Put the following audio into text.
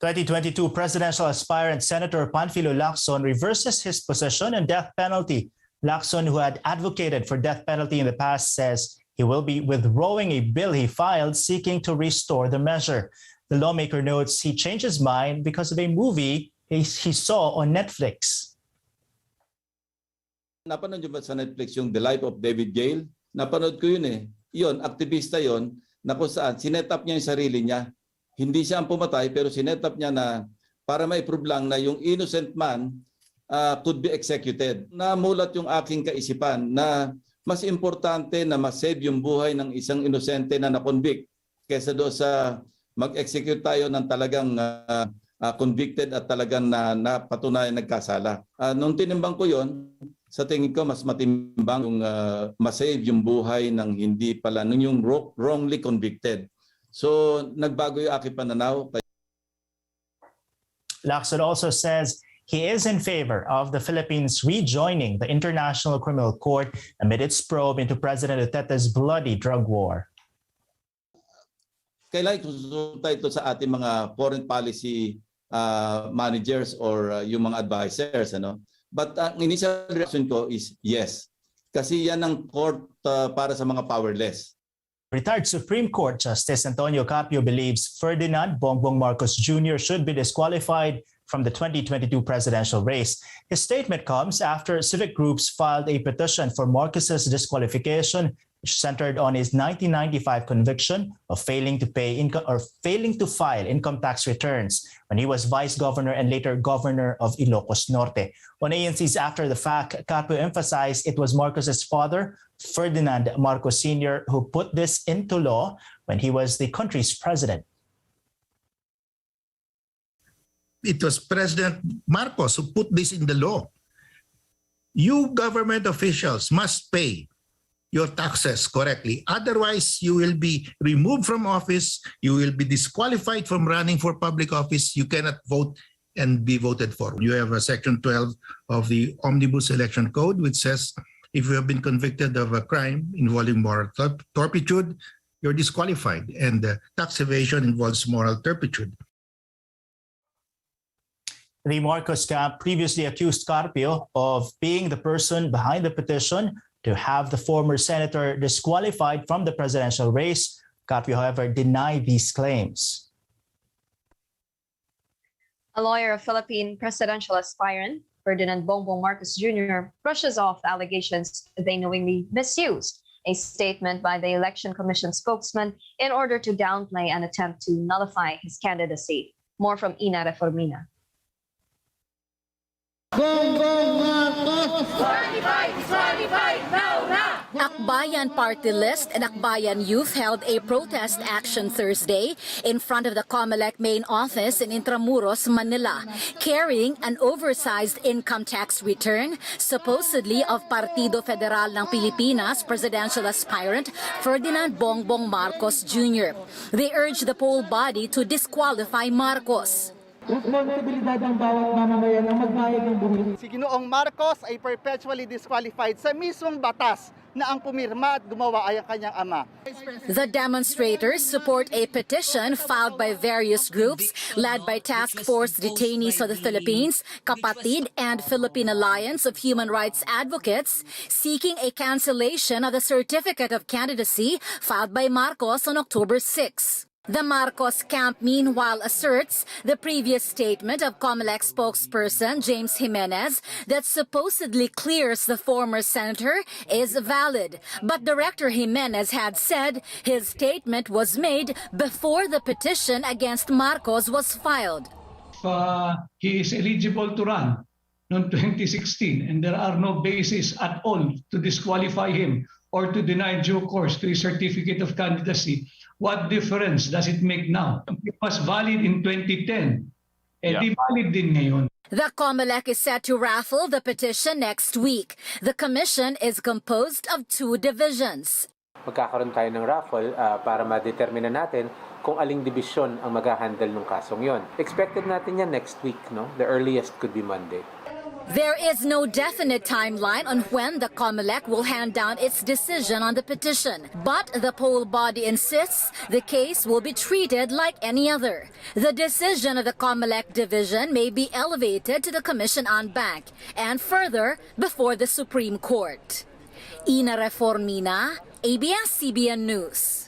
2022 presidential aspirant Senator Panfilo Lacson reverses his position on death penalty. Lacson, who had advocated for death penalty in the past, says he will be withdrawing a bill he filed seeking to restore the measure. The lawmaker notes he changed his mind because of a movie he saw on Netflix. Napanood nyo ba sa Netflix yung The Life of David Gale? Napanood ko yun eh. Yun, aktivista yun, na kung saan sinet up niya yung sarili niya. Hindi siya ang pumatay pero sinet up niya na para ma-prove lang na yung innocent man could be executed. Namulat yung aking kaisipan na mas importante na ma-save yung buhay ng isang inosente na na-convict kaysa doon sa mag-execute tayo ng talagang convicted at talagang napatunayan nagkasala. Nung tinimbang ko yon, sa tingin ko mas matimbang yung ma-save yung buhay ng hindi pala, nung yung wrongly convicted. So, nagbago yung aking pananaw. Lacson also says he is in favor of the Philippines rejoining the International Criminal Court amid its probe into President Duterte's bloody drug war. Kailangan susunod ito sa ating mga foreign policy managers or yung mga advisors. But ang initial reaction ko is yes. Kasi yan ang court para sa mga powerless. Retired Supreme Court Justice Antonio Carpio believes Ferdinand Bongbong Marcos Jr. should be disqualified from the 2022 presidential race. His statement comes after civic groups filed a petition for Marcos's disqualification, which centered on his 1995 conviction of failing to file income tax returns when he was vice governor and later governor of Ilocos Norte. On ANC's After the Fact, Carpio emphasized it was Marcos's father, Ferdinand Marcos Sr., who put this into law when he was the country's president. It was President Marcos who put this in the law. You government officials must pay your taxes correctly. Otherwise, you will be removed from office. You will be disqualified from running for public office. You cannot vote and be voted for. You have a Section 12 of the Omnibus Election Code, which says if you have been convicted of a crime involving moral turpitude, you're disqualified. And tax evasion involves moral turpitude. The Marcos camp previously accused Carpio of being the person behind the petition to have the former senator disqualified from the presidential race. Carpio, however, denied these claims. A lawyer of Philippine presidential aspirant Ferdinand Bongbong Marcos Jr. brushes off the allegations they knowingly misused a statement by the Election Commission spokesman in order to downplay an attempt to nullify his candidacy. More from Ina Reformina. Akbayan Party List and Akbayan Youth held a protest action Thursday in front of the COMELEC main office in Intramuros, Manila, carrying an oversized income tax return, supposedly of Partido Federal ng Pilipinas presidential aspirant Ferdinand Bongbong Marcos Jr. They urged the poll body to disqualify Marcos. Responsibilidad ng bawat mamamayan ang magbayad ng buwis. Si Ginoong Marcos ay perpetually disqualified sa mismong batas na ang pumirma at gumawa ay ang kanyang ama. The demonstrators support a petition filed by various groups led by Task Force Detainees of the Philippines, Kapatid, and Philippine Alliance of Human Rights Advocates, seeking a cancellation of the certificate of candidacy filed by Marcos on October 6. The Marcos camp, meanwhile, asserts the previous statement of COMELEC spokesperson James Jimenez that supposedly clears the former senator is valid. But Director Jimenez had said his statement was made before the petition against Marcos was filed. He is eligible to run noong 2016 and there are no basis at all to disqualify him or to deny due course to his certificate of candidacy. What difference does it make now? It was valid in 2010. Di valid din ngayon. The COMELEC is set to raffle the petition next week. The commission is composed of 2 divisions. Magkakaroon tayo ng raffle para ma-determine natin kung aling division ang mag-handle ng kasong yon. Expected natin yan next week, no? The earliest could be Monday. There is no definite timeline on when the COMELEC will hand down its decision on the petition, but the poll body insists the case will be treated like any other. The decision of the COMELEC division may be elevated to the Commission on Bank and further before the Supreme Court. Ina Reformina, ABS-CBN News.